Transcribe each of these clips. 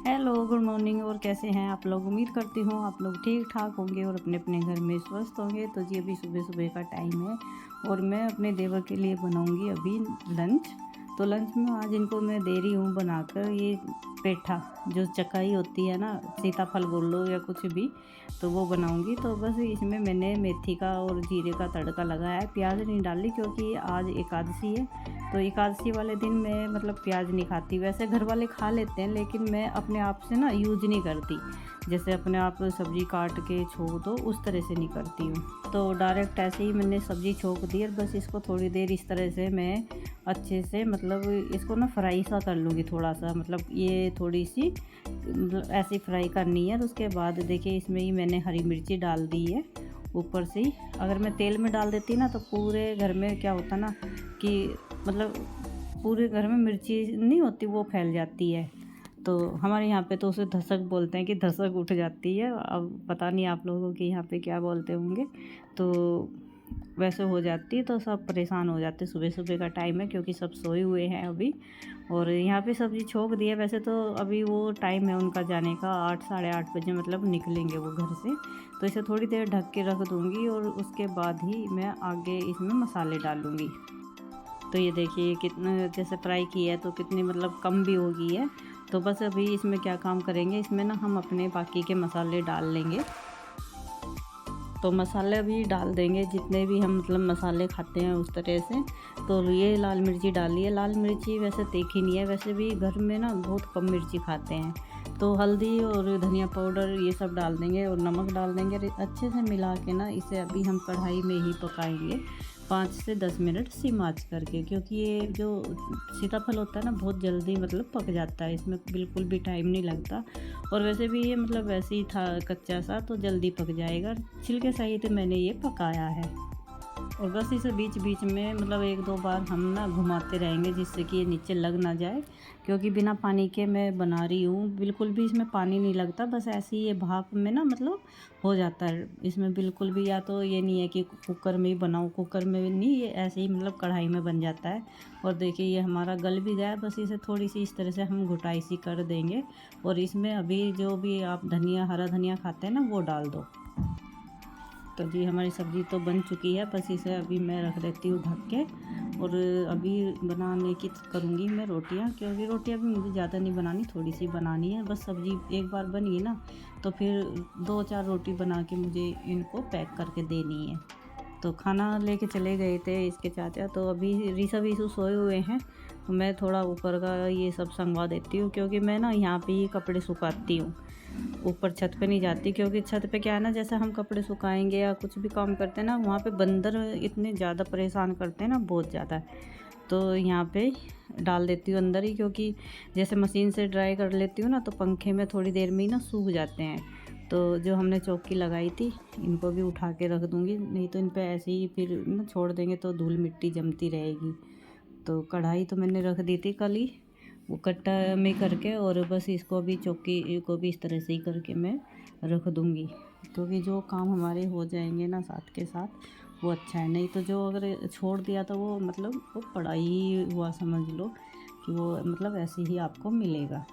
Hello, good morning. और कैसे हैं आप लोग? उम्मीद करती हूँ आप लोग ठीक ठाक होंगे और अपने अपने घर में स्वस्थ होंगे। तो जी अभी सुबह सुबह का टाइम है और मैं अपने देवर के लिए बनाऊंगी अभी लंच। तो लंच में आज इनको मैं दे रही हूँ बनाकर ये पेठा, जो चकाई होती है ना, सीताफल बोल लो या कुछ भी, तो वो बनाऊंगी। तो बस इसमें मैंने मेथी का और जीरे का तड़का लगाया है, प्याज नहीं डाली क्योंकि आज एकादशी है। तो एकादशी वाले दिन मैं मतलब प्याज नहीं खाती। वैसे घर वाले खा लेते हैं लेकिन मैं अपने आप से ना यूज नहीं करती। जैसे अपने आप सब्ज़ी काट के छोंक दो उस तरह से नहीं करती हूँ। तो डायरेक्ट ऐसे ही मैंने सब्ज़ी छोंक दी और बस इसको थोड़ी देर इस तरह से मैं अच्छे से मतलब इसको ना फ्राई सा कर लूँगी थोड़ा सा। मतलब ये थोड़ी सी मतलब ऐसी फ्राई करनी है। तो उसके बाद देखिए इसमें ही मैंने हरी मिर्ची डाल दी है ऊपर से ही। अगर मैं तेल में डाल देती ना तो पूरे घर में क्या होता ना कि मतलब पूरे घर में मिर्ची नहीं होती, वो फैल जाती है। तो हमारे यहाँ पे तो उसे धसक बोलते हैं कि धसक उठ जाती है। अब पता नहीं आप लोगों के यहाँ पे क्या बोलते होंगे। तो वैसे हो जाती है तो सब परेशान हो जाते। सुबह सुबह का टाइम है क्योंकि सब सोए हुए हैं अभी। और यहाँ पे सब्ज़ी छोंक दी है। वैसे तो अभी वो टाइम है उनका जाने का, 8 साढ़े 8 बजे मतलब निकलेंगे वो घर से। तो इसे थोड़ी देर ढक के रख दूँगी और उसके बाद ही मैं आगे इसमें मसाले डालूँगी। तो ये देखिए कितना जैसे फ्राई की है तो कितनी मतलब कम भी हो गई है। तो बस अभी इसमें क्या काम करेंगे, इसमें ना हम अपने बाकी के मसाले डाल लेंगे। तो मसाले भी डाल देंगे जितने भी हम मतलब मसाले खाते हैं उस तरह से। तो ये लाल मिर्ची डाली है। लाल मिर्ची वैसे तीखी नहीं है, वैसे भी घर में ना बहुत कम मिर्ची खाते हैं। तो हल्दी और धनिया पाउडर ये सब डाल देंगे और नमक डाल देंगे। अच्छे से मिला के ना इसे अभी हम कढ़ाई में ही पकाएंगे 5 से 10 मिनट सिम आंच करके। क्योंकि ये जो सीताफल होता है ना बहुत जल्दी मतलब पक जाता है, इसमें बिल्कुल भी टाइम नहीं लगता। और वैसे भी ये मतलब वैसे ही था कच्चा सा तो जल्दी पक जाएगा। छिलके सहित मैंने ये पकाया है। और बस इसे बीच बीच में मतलब 1-2 बार हम ना घुमाते रहेंगे जिससे कि ये नीचे लग ना जाए। क्योंकि बिना पानी के मैं बना रही हूँ, बिल्कुल भी इसमें पानी नहीं लगता। बस ऐसे ही ये भाप में ना मतलब हो जाता है। इसमें बिल्कुल भी या तो ये नहीं है कि कुकर में ही बनाऊँ, कुकर में नहीं, ये ऐसे ही मतलब कढ़ाई में बन जाता है। और देखिए ये हमारा गल भी गया। बस इसे थोड़ी सी इस तरह से हम घुटाई सी कर देंगे। और इसमें अभी जो भी आप धनिया, हरा धनिया खाते हैं ना, वो डाल दो। तो जी हमारी सब्ज़ी तो बन चुकी है। बस इसे अभी मैं रख देती हूँ ढक के। और अभी बनाने की करूँगी मैं रोटियाँ, क्योंकि रोटियाँ भी मुझे ज़्यादा नहीं बनानी, थोड़ी सी बनानी है। बस सब्ज़ी एक बार बन गई ना तो फिर 2-4 रोटी बना के मुझे इनको पैक करके देनी है। तो खाना लेके चले गए थे इसके चाचा। तो अभी ऋषभ ईशु सोए हुए हैं। तो मैं थोड़ा ऊपर का ये सब संगवा देती हूँ क्योंकि मैं ना यहाँ पे ही कपड़े सुखाती हूँ, ऊपर छत पे नहीं जाती। क्योंकि छत पे क्या है ना, जैसे हम कपड़े सुखाएंगे या कुछ भी काम करते हैं ना, वहाँ पे बंदर इतने ज़्यादा परेशान करते हैं ना, बहुत ज़्यादा। तो यहाँ पे डाल देती हूँ अंदर ही। क्योंकि जैसे मशीन से ड्राई कर लेती हूँ ना तो पंखे में थोड़ी देर में ही ना सूख जाते हैं। तो जो हमने चौकी लगाई थी इनको भी उठा के रख दूँगी, नहीं तो इन पे ऐसे ही फिर ना छोड़ देंगे तो धूल मिट्टी जमती रहेगी। तो कढ़ाई तो मैंने रख दी थी कल ही वो कट्टा में करके। और बस इसको भी चौकी को भी इस तरह से ही करके मैं रख दूँगी। क्योंकि जो काम हमारे हो जाएंगे ना साथ के साथ वो अच्छा है। नहीं तो जो अगर छोड़ दिया तो वो मतलब वो पड़ा ही हुआ समझ लो कि वो मतलब ऐसे ही आपको मिलेगा।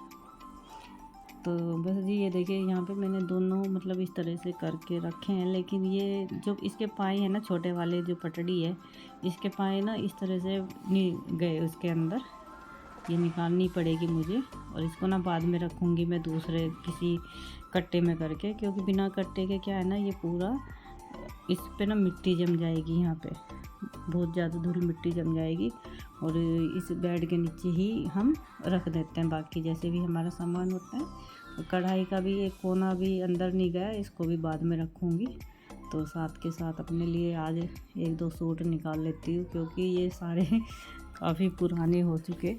तो बस जी ये देखिए यहाँ पे मैंने दोनों मतलब इस तरह से करके रखे हैं। लेकिन ये जो इसके पाए हैं ना, छोटे वाले जो पटड़ी है, इसके पाए ना इस तरह से नहीं गए उसके अंदर, ये निकालनी पड़ेगी मुझे। और इसको ना बाद में रखूँगी मैं दूसरे किसी कट्टे में करके। क्योंकि बिना कट्टे के क्या है ना, ये पूरा इस पे ना मिट्टी जम जाएगी, यहाँ पे बहुत ज़्यादा धूल मिट्टी जम जाएगी। और इस बेड के नीचे ही हम रख देते हैं बाकी जैसे भी हमारा सामान होता है। और कढ़ाई का भी एक कोना भी अंदर नहीं गया, इसको भी बाद में रखूँगी। तो साथ के साथ अपने लिए आज 1-2 सूट निकाल लेती हूँ क्योंकि ये सारे काफ़ी पुराने हो चुके।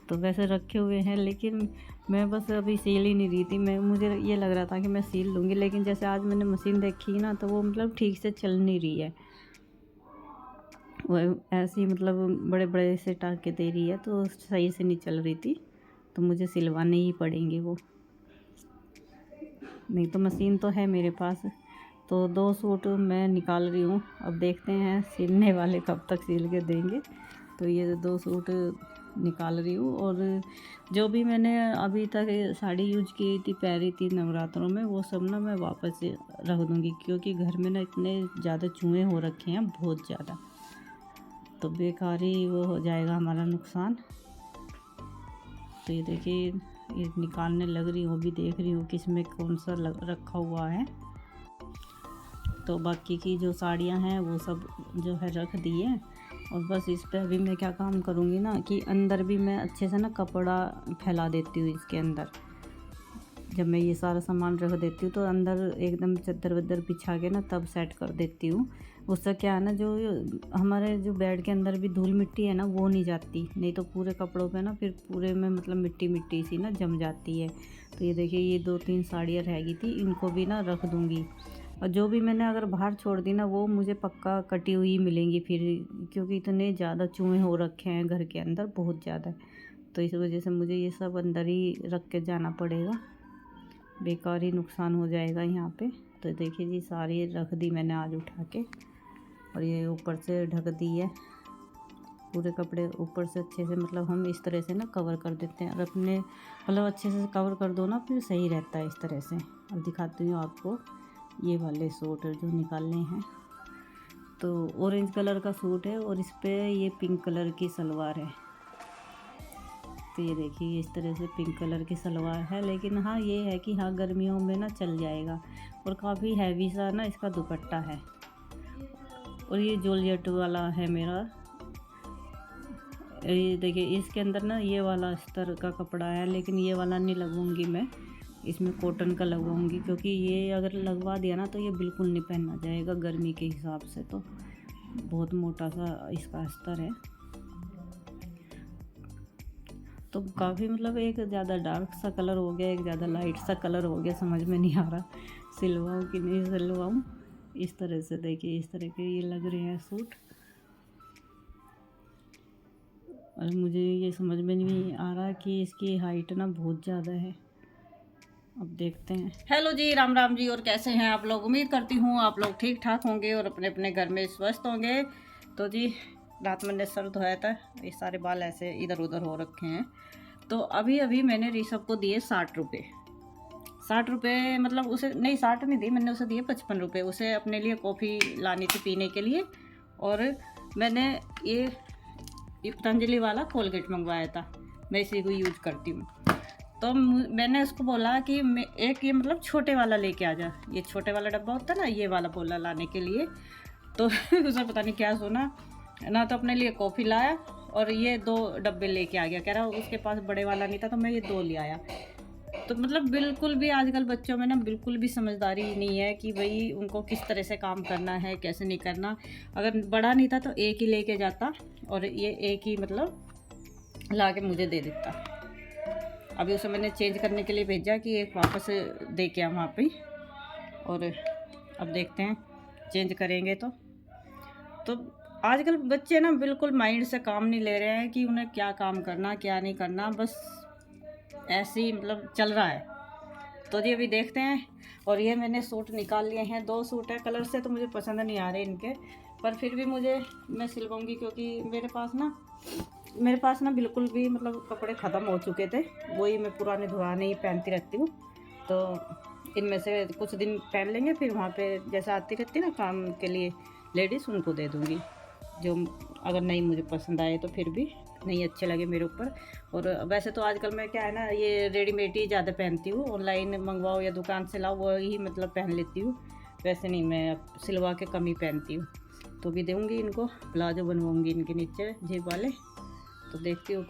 तो वैसे रखे हुए हैं लेकिन मैं बस अभी सील ही नहीं रही थी। मुझे ये लग रहा था कि मैं सील लूँगी, लेकिन जैसे आज मैंने मशीन देखी ना तो वो मतलब ठीक से चल नहीं रही है। वो ऐसे ही मतलब बड़े बड़े से टाँके दे रही है तो सही से नहीं चल रही थी। तो मुझे सिलवाने ही पड़ेंगे वो, नहीं तो मशीन तो है मेरे पास। तो 2 सूट मैं निकाल रही हूँ। अब देखते हैं सिलने वाले कब तक सिल के देंगे। तो ये 2 सूट निकाल रही हूँ। और जो भी मैंने अभी तक साड़ी यूज की थी, पहनी थी नवरात्रों में, वो सब ना मैं वापस से रख दूँगी, क्योंकि घर में ना इतने ज़्यादा चूहे हो रखे हैं, बहुत ज़्यादा, तो बेकार ही वो हो जाएगा हमारा नुकसान। तो ये देखिए, ये निकालने लग रही हूँ, अभी देख रही हूँ कि इसमें कौन सा रखा हुआ है। तो बाकी की जो साड़ियाँ हैं वो सब जो है रख दी है। और बस इस पे अभी मैं क्या काम करूँगी ना, कि अंदर भी मैं अच्छे से ना कपड़ा फैला देती हूँ इसके अंदर। जब मैं ये सारा सामान रख देती हूँ तो अंदर एकदम चद्दर वद्दर बिछा के ना तब सेट कर देती हूँ। उससे क्या है ना, जो हमारे जो बेड के अंदर भी धूल मिट्टी है ना, वो नहीं जाती, नहीं तो पूरे कपड़ों पे ना फिर पूरे में मतलब मिट्टी मिट्टी सी ना जम जाती है। तो ये देखिए, ये 2-3 साड़ियाँ रह गई थी, इनको भी ना रख दूँगी। और जो भी मैंने अगर बाहर छोड़ दी ना, वो मुझे पक्का कटी हुई मिलेंगी फिर, क्योंकि इतने ज़्यादा चूहे हो रखे हैं घर के अंदर, बहुत ज़्यादा। तो इस वजह से मुझे ये सब अंदर ही रख के जाना पड़ेगा, बेकार ही नुकसान हो जाएगा यहाँ पे। तो देखिए जी, सारी रख दी मैंने आज उठा के, और ये ऊपर से ढक दी है। पूरे कपड़े ऊपर से अच्छे से मतलब हम इस तरह से ना कवर कर देते हैं, और अपने मतलब अच्छे से कवर कर दो ना, फिर सही रहता है इस तरह से। अब दिखाती हूँ आपको ये वाले सूट जो निकालने हैं। तो ऑरेंज कलर का सूट है और इस पे ये पिंक कलर की सलवार है। तो ये देखिए, इस तरह से पिंक कलर की सलवार है, लेकिन हाँ ये है कि हाँ गर्मियों में ना चल जाएगा। और काफ़ी हैवी सा ना इसका दुपट्टा है, और ये जॉर्जेट वाला है मेरा। ये देखिए, इसके अंदर ना ये वाला अस्तर का कपड़ा है, लेकिन ये वाला नहीं लगवाऊंगी मैं, इसमें कॉटन का लगवाऊंगी, क्योंकि ये अगर लगवा दिया ना तो ये बिल्कुल नहीं पहना जाएगा गर्मी के हिसाब से। तो बहुत मोटा सा इसका अस्तर है, तो काफ़ी मतलब एक ज़्यादा डार्क सा कलर हो गया, एक ज़्यादा लाइट सा कलर हो गया, समझ में नहीं आ रहा सिलवाऊँ कि नहीं सिलवाऊँ। इस तरह से देखिए, इस तरह के ये लग रहे हैं सूट, और मुझे ये समझ में नहीं आ रहा कि इसकी हाइट ना बहुत ज़्यादा है। अब देखते हैं। हेलो जी, राम राम जी, और कैसे हैं आप लोग? उम्मीद करती हूँ आप लोग ठीक ठाक होंगे और अपने अपने घर में स्वस्थ होंगे। तो जी, रात मैंने सर धोया था, ये सारे बाल ऐसे इधर उधर हो रखे हैं। तो अभी अभी मैंने ऋषभ को दिए 60 रुपये। 60 रुपये मतलब उसे नहीं, 60 नहीं दी मैंने, उसे दिए 55 रुपये। उसे अपने लिए कॉफ़ी लानी थी पीने के लिए, और मैंने ये पतंजलि वाला कोलगेट मंगवाया था, मैं इसी को यूज करती हूँ। तो मैंने उसको बोला कि मैं एक ये मतलब छोटे वाला लेके आ जा, ये छोटे वाला डब्बा होता है ना, ये वाला बोला लाने के लिए। तो उसे पता नहीं क्या सुना ना, तो अपने लिए कॉफ़ी लाया और ये 2 डब्बे लेके आ गया। कह रहा उसके पास बड़े वाला नहीं था, तो मैं ये 2 ले आया। तो मतलब बिल्कुल भी आजकल बच्चों में ना बिल्कुल भी समझदारी नहीं है कि भाई उनको किस तरह से काम करना है, कैसे नहीं करना। अगर बड़ा नहीं था तो एक ही लेके जाता, और ये एक ही मतलब ला के मुझे दे देता। अभी उसे मैंने चेंज करने के लिए भेजा कि एक वापस दे के आ वहाँ पे, और अब देखते हैं चेंज करेंगे। तो आजकल बच्चे ना बिल्कुल माइंड से काम नहीं ले रहे हैं कि उन्हें क्या काम करना क्या नहीं करना, बस ऐसे ही मतलब चल रहा है। तो जी अभी देखते हैं। और ये मैंने सूट निकाल लिए हैं, 2 सूट है। कलर से तो मुझे पसंद नहीं आ रहे इनके, पर फिर भी मैं सिलवाऊंगी, क्योंकि मेरे पास ना बिल्कुल भी मतलब कपड़े ख़त्म हो चुके थे, वही मैं पुराने धुराने ही पहनती रहती हूँ। तो इनमें से कुछ दिन पहन लेंगे, फिर वहाँ पे जैसा आती रहती है ना काम के लिए लेडीज़, उनको दे दूँगी। जो अगर नहीं मुझे पसंद आए तो फिर भी नहीं अच्छे लगे मेरे ऊपर। और वैसे तो आजकल मैं क्या है ना, ये रेडीमेड ही ज़्यादा पहनती हूँ, ऑनलाइन मंगवाओ या दुकान से लाओ वही मतलब पहन लेती हूँ। वैसे नहीं, मैं सिलवा के कम ही पहनती हूँ। तो भी दूँगी इनको, प्लाजो बनवाऊँगी इनके नीचे जेब वाले। तो देखती हूँ।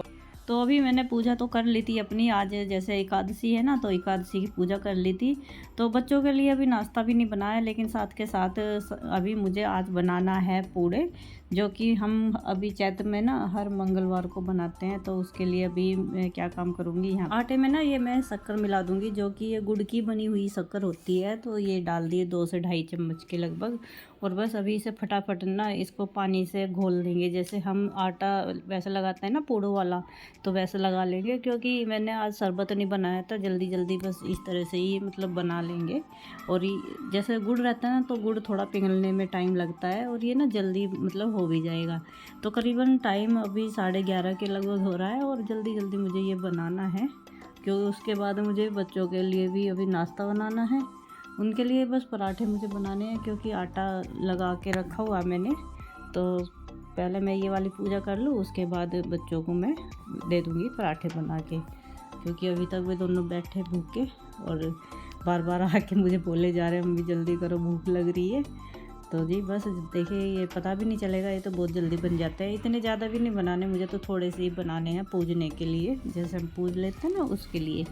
तो अभी मैंने पूजा तो कर ली थी अपनी, आज जैसे एकादशी है ना, तो एकादशी की पूजा कर ली थी। तो बच्चों के लिए अभी नाश्ता भी नहीं बनाया, लेकिन साथ के साथ अभी मुझे आज बनाना है पूड़े, जो कि हम अभी चैत्र में ना हर मंगलवार को बनाते हैं। तो उसके लिए अभी मैं क्या काम करूँगी, यहाँ आटे में ना ये मैं शक्कर मिला दूँगी, जो कि ये गुड़ की बनी हुई शक्कर होती है। तो ये डाल दिए 2 से ढाई चम्मच के लगभग, और बस अभी इसे फटाफट ना इसको पानी से घोल देंगे, जैसे हम आटा वैसे लगाते हैं ना पूड़ों वाला, तो वैसे लगा लेंगे। क्योंकि मैंने आज शरबत नहीं बनाया था, जल्दी जल्दी बस इस तरह से ही मतलब बना लेंगे। और जैसे गुड़ रहता है ना, तो गुड़ थोड़ा पिघलने में टाइम लगता है, और ये ना जल्दी मतलब हो भी जाएगा। तो करीबन टाइम अभी 11:30 के लगभग हो रहा है और जल्दी जल्दी मुझे ये बनाना है, क्योंकि उसके बाद मुझे बच्चों के लिए भी अभी नाश्ता बनाना है। उनके लिए बस पराठे मुझे बनाने हैं, क्योंकि आटा लगा के रखा हुआ मैंने। तो पहले मैं ये वाली पूजा कर लूँ, उसके बाद बच्चों को मैं दे दूँगी पराठे बना के, क्योंकि अभी तक वे दोनों बैठे भूखे और बार बार आके मुझे बोले जा रहे हैं मम्मी जल्दी करो भूख लग रही है। तो जी बस देखिए, ये पता भी नहीं चलेगा, ये तो बहुत जल्दी बन जाता है। इतने ज़्यादा भी नहीं बनाने मुझे, तो थोड़े से ही बनाने हैं पूजने के लिए, जैसे हम पूज लेते हैं ना उसके लिए।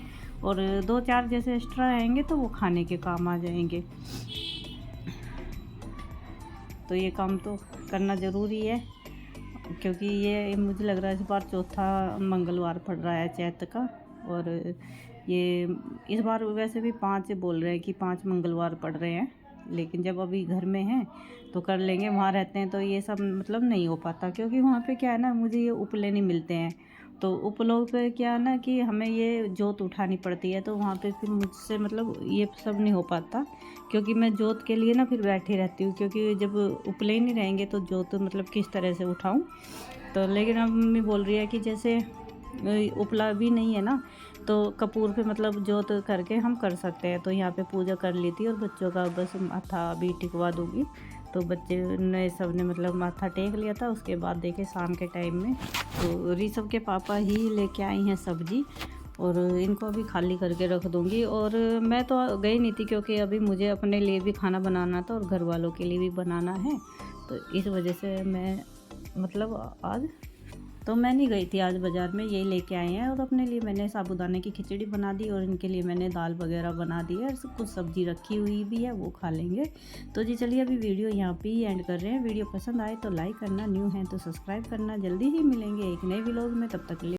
और 2-4 जैसे एक्स्ट्रा आएंगे तो वो खाने के काम आ जाएंगे। तो ये काम तो करना ज़रूरी है, क्योंकि ये मुझे लग रहा है इस बार चौथा मंगलवार पड़ रहा है चैत्र का। और ये इस बार वैसे भी 5 बोल रहे हैं कि 5 मंगलवार पड़ रहे हैं, लेकिन जब अभी घर में हैं तो कर लेंगे। वहाँ रहते हैं तो ये सब मतलब नहीं हो पाता, क्योंकि वहाँ पे क्या है ना, मुझे ये उपले नहीं मिलते हैं। तो उपलों पे क्या है ना कि हमें ये जोत उठानी पड़ती है, तो वहाँ पे फिर मुझसे मतलब ये सब नहीं हो पाता, क्योंकि मैं जोत के लिए ना फिर बैठी रहती हूँ, क्योंकि जब उपले ही नहीं रहेंगे तो जोत मतलब किस तरह से उठाऊँ। तो लेकिन अब मम्मी बोल रही है कि जैसे उपला भी नहीं है ना, तो कपूर पे मतलब जोत करके हम कर सकते हैं। तो यहाँ पे पूजा कर ली थी और बच्चों का बस माथा भी टिकवा दूँगी। तो बच्चे ने सब ने मतलब माथा टेक लिया था। उसके बाद देखे शाम के टाइम में तो ऋषभ के पापा ही लेके आई हैं सब्जी, और इनको अभी खाली करके रख दूँगी। और मैं तो गई नहीं थी, क्योंकि अभी मुझे अपने लिए भी खाना बनाना था और घर वालों के लिए भी बनाना है। तो इस वजह से मैं मतलब आज तो मैं नहीं गई थी आज बाज़ार में, यही लेके आए हैं। और अपने लिए मैंने साबूदाने की खिचड़ी बना दी, और इनके लिए मैंने दाल वगैरह बना दी है। कुछ सब्ज़ी रखी हुई भी है, वो खा लेंगे। तो जी चलिए अभी वीडियो यहाँ पे ही एंड कर रहे हैं। वीडियो पसंद आए तो लाइक करना, न्यू है तो सब्सक्राइब करना। जल्दी ही मिलेंगे एक नए व्लॉग में, तब तक के लिए